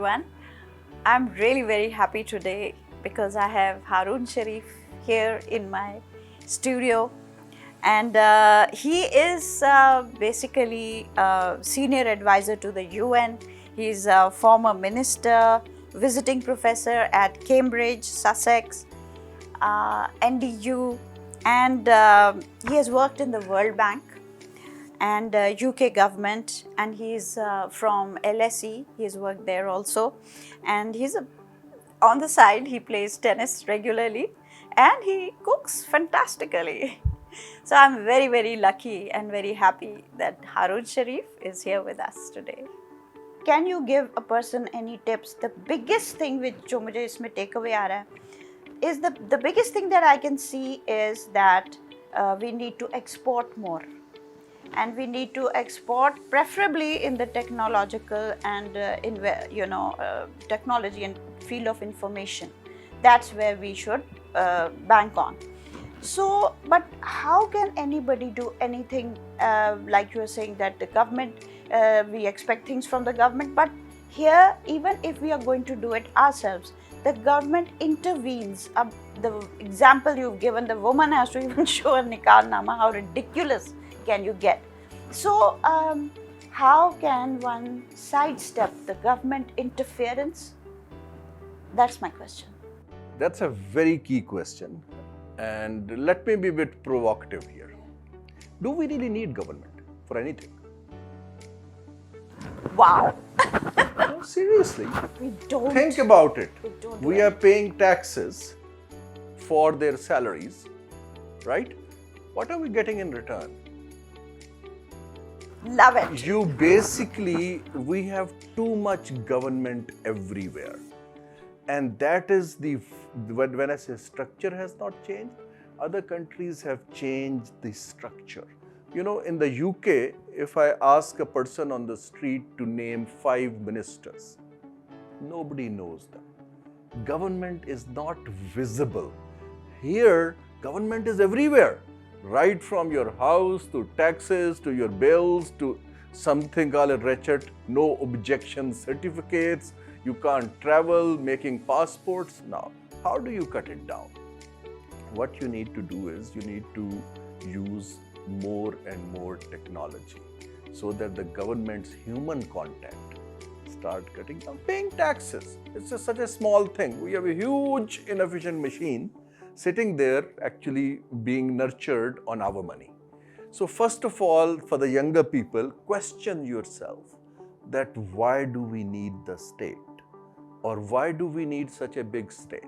everyone. I'm really very happy today because I have Haroon Sharif here in my studio, and he is basically a senior advisor to the UN. He's a former minister, visiting professor at Cambridge, Sussex, NDU, and he has worked in the World Bank and UK government, and he's from LSE. He's worked there also, and on the side he plays tennis regularly and he cooks fantastically. So I'm very, very lucky and very happy that Haroon Sharif is here with us today. Can you give a person any tips? The biggest thing which जो मुझे इसमें take away आ रहा है is the biggest thing that I can see is that we need to export more. And we need to export preferably in the technological and technology and field of information. That's where we should bank on. So, but how can anybody do anything like you were saying that the government, we expect things from the government, but here even if we are going to do it ourselves, the government intervenes. The example you've given, the woman has to even show a nikalnama. How ridiculous can you get? So how can one sidestep the government interference? That's my question. That's a very key question, and let me be a bit provocative here. Do we really need government for anything? Wow. No, seriously. We don't. Think about it. We are paying taxes for their salaries, right? What are we getting in return? Love it. We have too much government everywhere. And that is when I say structure has not changed, other countries have changed the structure. You know, in the UK, if I ask a person on the street to name 5 ministers, nobody knows them. Government is not visible. Here, government is everywhere. Right from your house to taxes to your bills to something called a wretched no objection certificates. You can't travel, making passports. Now, how do you cut it down? What you need to do is you need to use more and more technology so that the government's human contact start cutting down. Paying taxes, it's just such a small thing. We have a huge inefficient machine sitting there actually being nurtured on our money. So first of all, for the younger people, question yourself that why do we need the state? Or why do we need such a big state?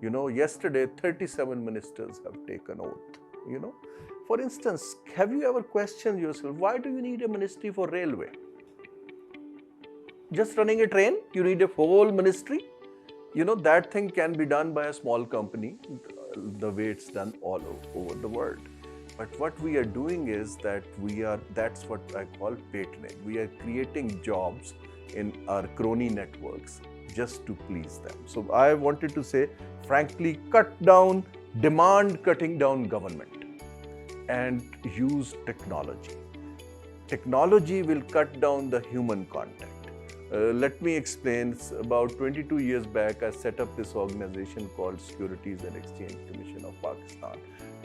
You know, yesterday 37 ministers have taken oath, you know. For instance, have you ever questioned yourself, why do you need a ministry for railway? Just running a train, you need a whole ministry? You know, that thing can be done by a small company, the way it's done all over the world. But what we are doing is that's what I call patronage. We are creating jobs in our crony networks just to please them. So I wanted to say, frankly, demand cutting down government and use technology. Technology will cut down the human contact. Let me explain. About 22 years back, I set up this organization called Securities and Exchange Commission of Pakistan.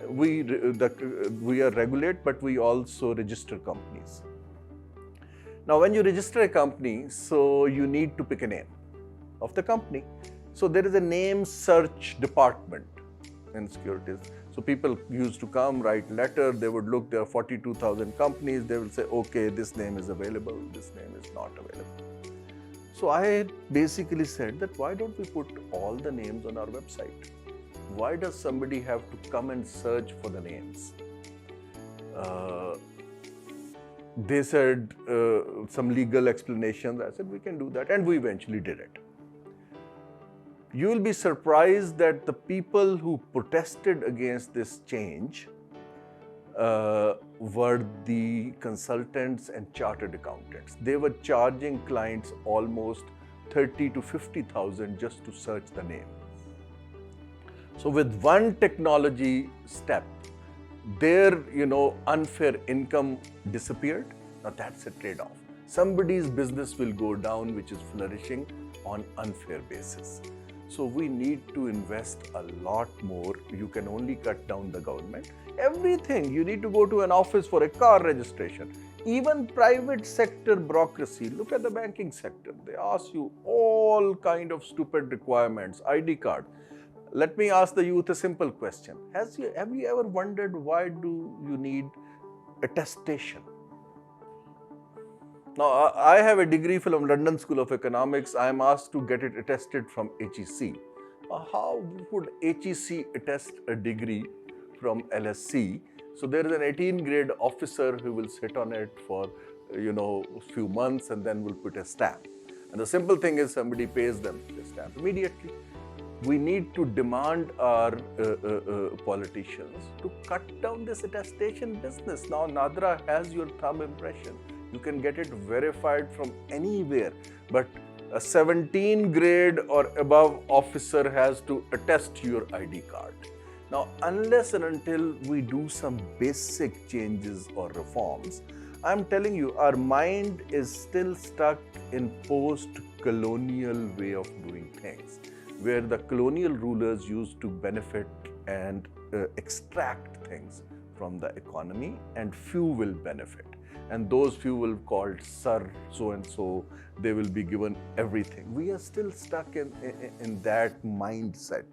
We are regulate, but we also register companies. Now, when you register a company, so you need to pick a name of the company. So there is a name search department in securities. So people used to come, write letter, they would look, there are 42,000 companies, they will say, okay, this name is available, this name is not available. So I basically said that why don't we put all the names on our website? Why does somebody have to come and search for the names? They said some legal explanations. I said we can do that, and we eventually did it. You will be surprised that the people who protested against this change were the consultants and chartered accountants. They were charging clients almost 30 to 50,000 just to search the name. So with one technology step, their unfair income disappeared. Now that's a trade-off. Somebody's business will go down, which is flourishing, on unfair basis. So we need to invest a lot more. You can only cut down the government. Everything, you need to go to an office for a car registration. Even private sector bureaucracy, look at the banking sector. They ask you all kind of stupid requirements, ID card. Let me ask the youth a simple question. Have you ever wondered why do you need attestation? Now, I have a degree from London School of Economics. I am asked to get it attested from HEC. How would HEC attest a degree from LSC? So there is an 18th grade officer who will sit on it for a few months and then will put a stamp. And the simple thing is somebody pays them the stamp immediately. We need to demand our politicians to cut down this attestation business. Now Nadra has your thumb impression. You can get it verified from anywhere, but a 17th grade or above officer has to attest your ID card. Now, unless and until we do some basic changes or reforms, I'm telling you, our mind is still stuck in post-colonial way of doing things, where the colonial rulers used to benefit and extract things from the economy, and few will benefit. And those few will be called sir so-and-so, they will be given everything. We are still stuck in that mindset.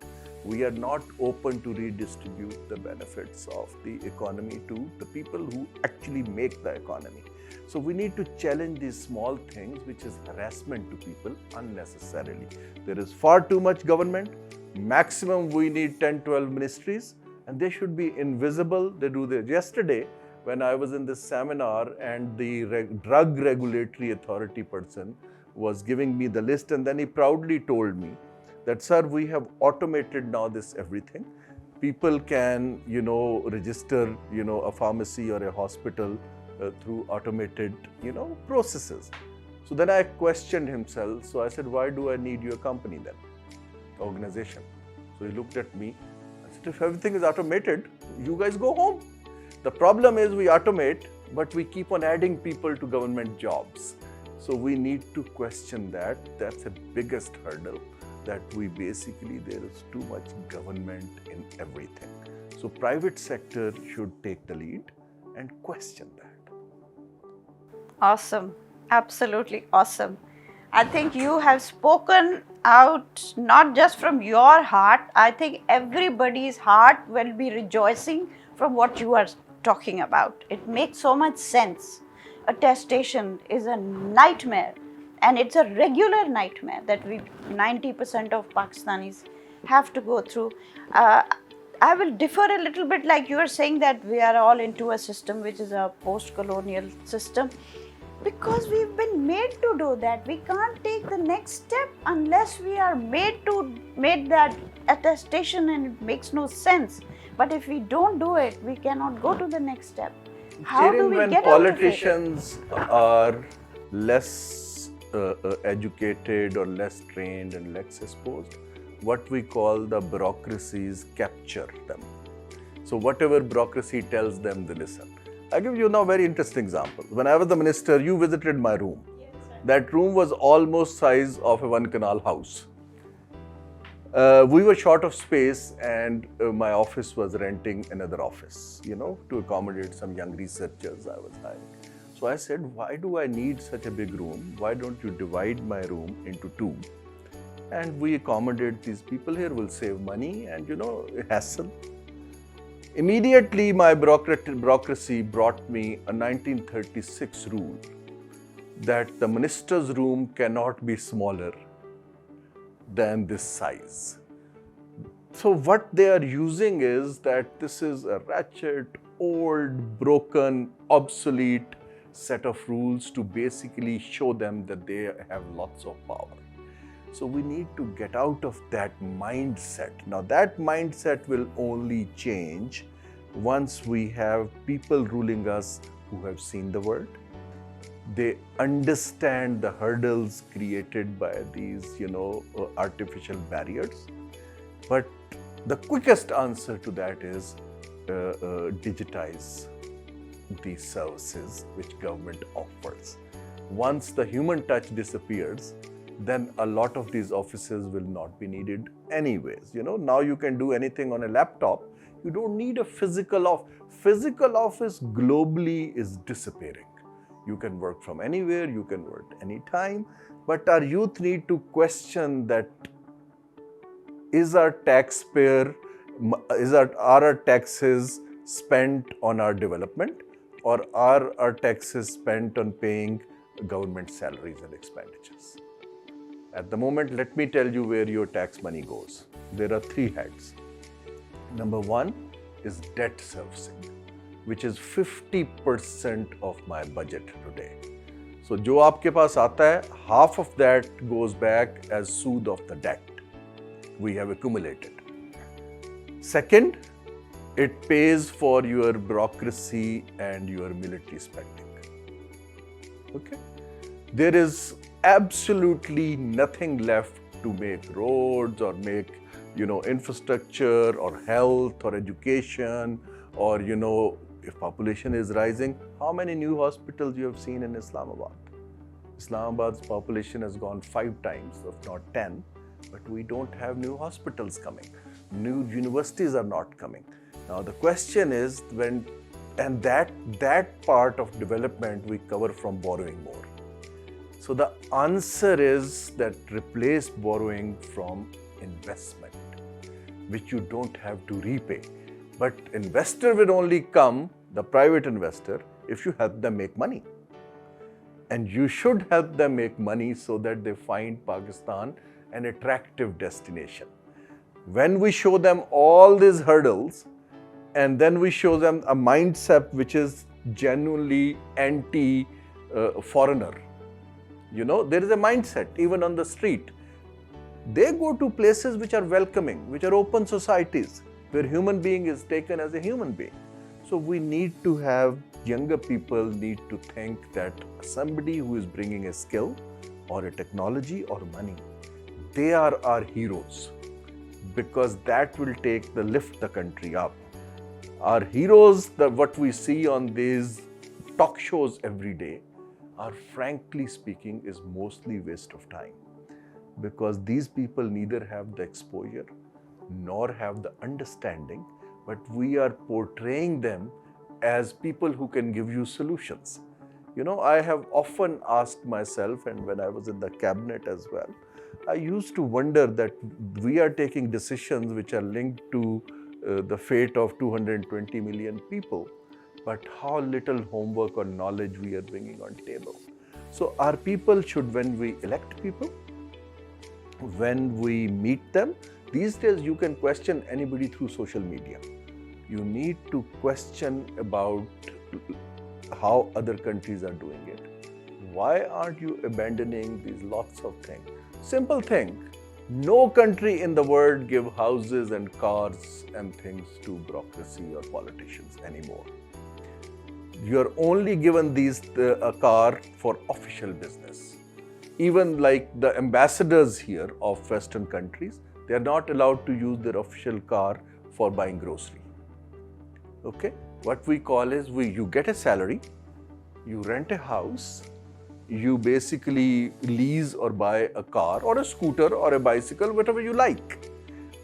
We are not open to redistribute the benefits of the economy to the people who actually make the economy. So we need to challenge these small things, which is harassment to people unnecessarily. There is far too much government. Maximum we need 10-12 ministries, and they should be invisible. They do this. Yesterday, when I was in this seminar and the drug regulatory authority person was giving me the list, and then he proudly told me that, sir, we have automated now this everything. People can, register, a pharmacy or a hospital through automated, processes. So then I questioned himself. So I said, why do I need your company then, organization? So he looked at me. I said, if everything is automated, you guys go home. The problem is we automate, but we keep on adding people to government jobs. So we need to question that. That's the biggest hurdle, that there is too much government in everything. So private sector should take the lead and question that. Awesome. Absolutely awesome. I think you have spoken out not just from your heart. I think everybody's heart will be rejoicing from what you are talking about. It makes so much sense. Attestation is a nightmare, and it's a regular nightmare that 90% of Pakistanis have to go through. I will differ a little bit, like you are saying that we are all into a system which is a post-colonial system, because we've been made to do that. We can't take the next step unless we are made that attestation, and it makes no sense. But if we don't do it, we cannot go to the next step. How do we get out of it? When politicians are less educated or less trained and less exposed, what we call the bureaucracies capture them. So whatever bureaucracy tells them, they listen. I'll give you now a very interesting example. When I was the minister, you visited my room. Yes, sir. That room was almost size of a 1-canal house. We were short of space, and my office was renting another office, to accommodate some young researchers I was hiring. So I said, why do I need such a big room? Why don't you divide my room into two? And we accommodate these people here, will save money and, hassle. Immediately, my bureaucracy brought me a 1936 rule that the minister's room cannot be smaller than this size. So what they are using is that this is a ratchet, old, broken, obsolete set of rules to basically show them that they have lots of power. So we need to get out of that mindset. Now that mindset will only change once we have people ruling us who have seen the world. They understand the hurdles created by these, artificial barriers. But the quickest answer to that is digitize these services which government offers. Once the human touch disappears, then a lot of these offices will not be needed anyways. Now you can do anything on a laptop. You don't need a physical office. Physical office globally is disappearing. You can work from anywhere, you can work anytime, but our youth need to question that is our taxpayer, are our taxes spent on our development, or are our taxes spent on paying government salaries and expenditures? At the moment, let me tell you where your tax money goes. There are three heads. Number one is debt servicing, which is 50% of my budget today. So जो आपके पास आता है, half of that goes back as sood of the debt we have accumulated. Second, it pays for your bureaucracy and your military spending. Okay? There is absolutely nothing left to make roads or make, infrastructure or health or education, or, if population is rising. How many new hospitals you have seen in Islamabad? Islamabad's population has gone 5 times, if not 10, but we don't have new hospitals coming. New universities are not coming. Now the question is that part of development we cover from borrowing more. So the answer is that replace borrowing from investment, which you don't have to repay. But investor will only come, the private investor, if you help them make money. And you should help them make money so that they find Pakistan an attractive destination. When we show them all these hurdles, and then we show them a mindset which is genuinely anti-foreigner. There is a mindset even on the street. They go to places which are welcoming, which are open societies, where human being is taken as a human being. So we need to have younger people need to think that somebody who is bringing a skill or a technology or money, they are our heroes, because that will lift the country up. Our heroes, what we see on these talk shows every day, are frankly speaking is mostly waste of time, because these people neither have the exposure nor have the understanding, but we are portraying them as people who can give you solutions. I have often asked myself, and when I was in the cabinet as well, I used to wonder that we are taking decisions which are linked to the fate of 220 million people, but how little homework or knowledge we are bringing on table. So our people should, when we elect people, when we meet them, these days you can question anybody through social media. You need to question about how other countries are doing it. Why aren't you abandoning these lots of things? Simple thing. No country in the world give houses and cars and things to bureaucracy or politicians anymore. You are only given a car for official business. Even like the ambassadors here of Western countries, they are not allowed to use their official car for buying grocery. Okay? What we call is you get a salary, you rent a house, you basically lease or buy a car or a scooter or a bicycle, whatever you like.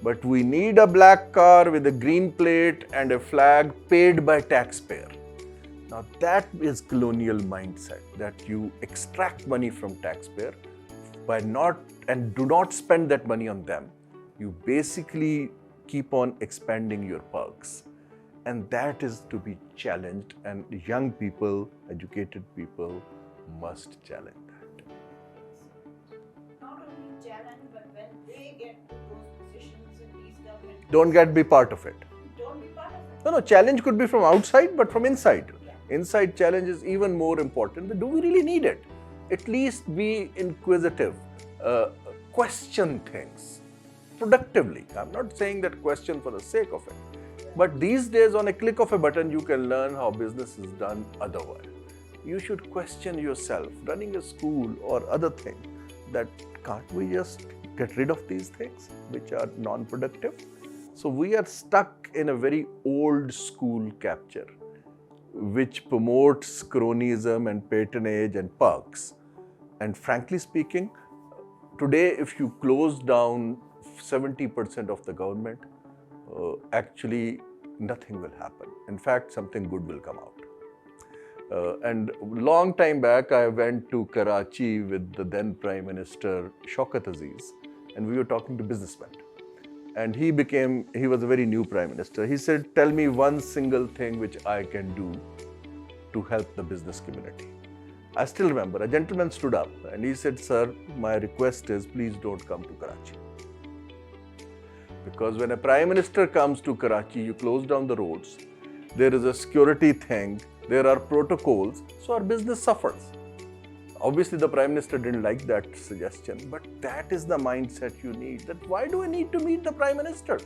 But we need a black car with a green plate and a flag paid by taxpayer. Now that is colonial mindset, that you extract money from taxpayer and do not spend that money on them. You basically keep on expanding your perks. And that is to be challenged, and young people, educated people must challenge that. Not only challenge, but when they get to those positions in these government, Don't be part of it. Don't be part of it. No, challenge could be from outside, but from inside. Yeah. Inside challenge is even more important. Do we really need it? At least be inquisitive, question things productively. I'm not saying that question for the sake of it. But these days, on a click of a button, you can learn how business is done otherwise. You should question yourself, running a school or other thing, that can't we just get rid of these things which are non-productive? So we are stuck in a very old school capture, which promotes cronyism and patronage and perks. And frankly speaking, Today, if you close down 70% of the government, actually nothing will happen. In fact, something good will come out. And long time back, I went to Karachi with the then Prime Minister Shaukat Aziz, and we were talking to businessmen. And he was a very new Prime Minister. He said, tell me one single thing which I can do to help the business community. I still remember, a gentleman stood up and he said, sir, my request is please don't come to Karachi. Because when a Prime Minister comes to Karachi, you close down the roads, there is a security thing, there are protocols, so our business suffers. Obviously, the Prime Minister didn't like that suggestion, but that is the mindset you need. That why do I need to meet the Prime Minister?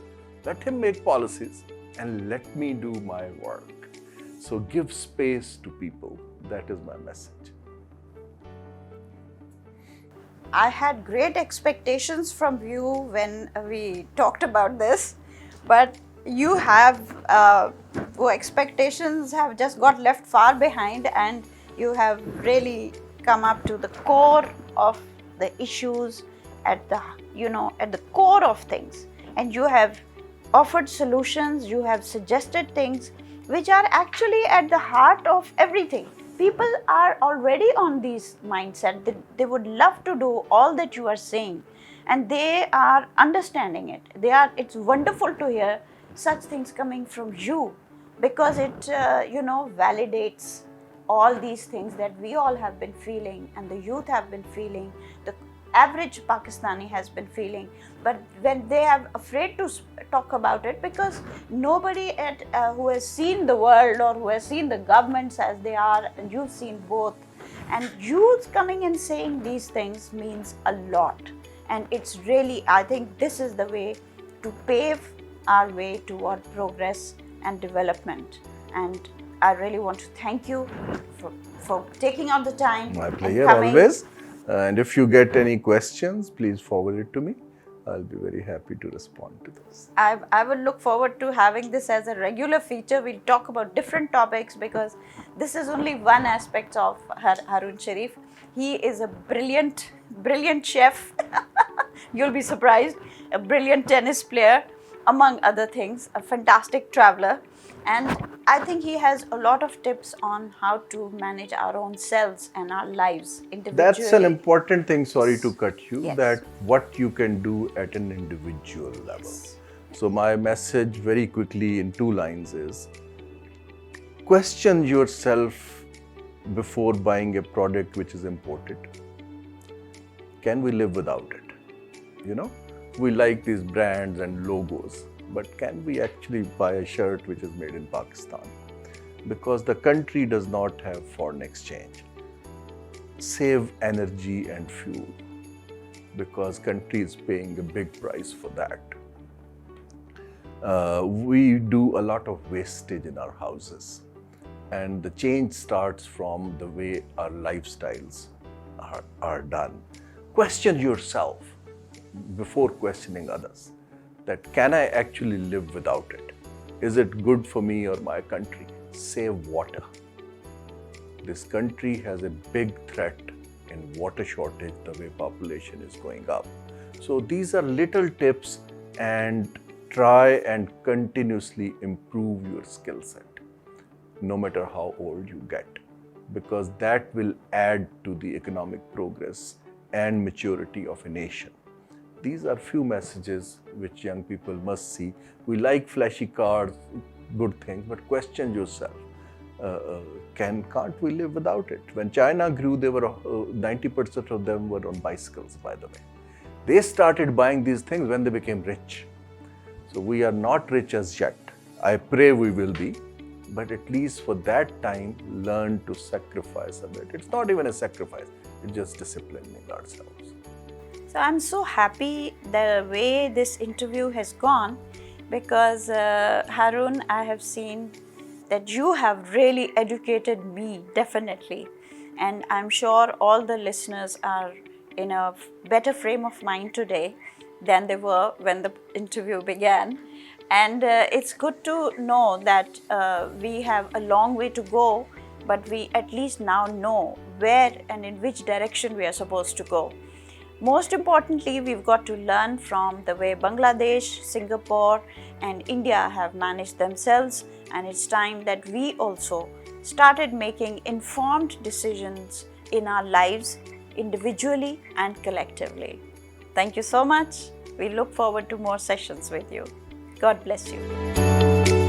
Let him make policies and let me do my work. So give space to people. That is my message. I had great expectations from you when we talked about this, but you have expectations have just got left far behind, and you have really come up to the core of the issues at the core of things, and you have offered solutions, you have suggested things which are actually at the heart of everything. People are already on this mindset that they would love to do all that you are saying, and they are understanding it. It's wonderful to hear such things coming from you, because it validates all these things that we all have been feeling, and the youth have been feeling, the average Pakistani has been feeling. But when they are afraid to talk about it, because nobody who has seen the world or who has seen the governments as they are, and you've seen both, and youth coming and saying these things means a lot. And it's really, I think this is the way to pave our way toward progress and development. And I really want to thank you for taking out the time. My pleasure, always. And if you get any questions, please forward it to me. I'll be very happy to respond to those. I will look forward to having this as a regular feature. We'll talk about different topics, because this is only one aspect of Haroon Sharif. He is a brilliant chef. You'll be surprised. A brilliant tennis player, among other things, a fantastic traveler. And I think he has a lot of tips on how to manage our own selves and our lives individually. That's an important thing, sorry to cut you, Yes. that what you can do at an individual level. So my message very quickly in 2 lines is, question yourself before buying a product which is imported. Can we live without it? We like these brands and logos, but can we actually buy a shirt which is made in Pakistan? Because the country does not have foreign exchange. Save energy and fuel, because country is paying a big price for that. We do a lot of wastage in our houses, and the change starts from the way our lifestyles are done. Question yourself before questioning others, that can I actually live without it? Is it good for me or my country? Save water. This country has a big threat in water shortage, the way population is going up. So these are little tips, and try and continuously improve your skill set, no matter how old you get, because that will add to the economic progress and maturity of a nation. These are few messages which young people must see. We like flashy cars, good things, but question yourself. Can't we live without it? When China grew, they were 90% of them were on bicycles, by the way. They started buying these things when they became rich. So we are not rich as yet. I pray we will be, but at least for that time, learn to sacrifice a bit. It's not even a sacrifice, it's just disciplining ourselves. So I'm so happy the way this interview has gone, because Haroon, I have seen that you have really educated me, definitely. And I'm sure all the listeners are in a better frame of mind today than they were when the interview began. And it's good to know that we have a long way to go, but we at least now know where and in which direction we are supposed to go. Most importantly, we've got to learn from the way Bangladesh, Singapore, and India have managed themselves, and it's time that we also started making informed decisions in our lives individually and collectively. Thank you so much. We look forward to more sessions with you. God bless you.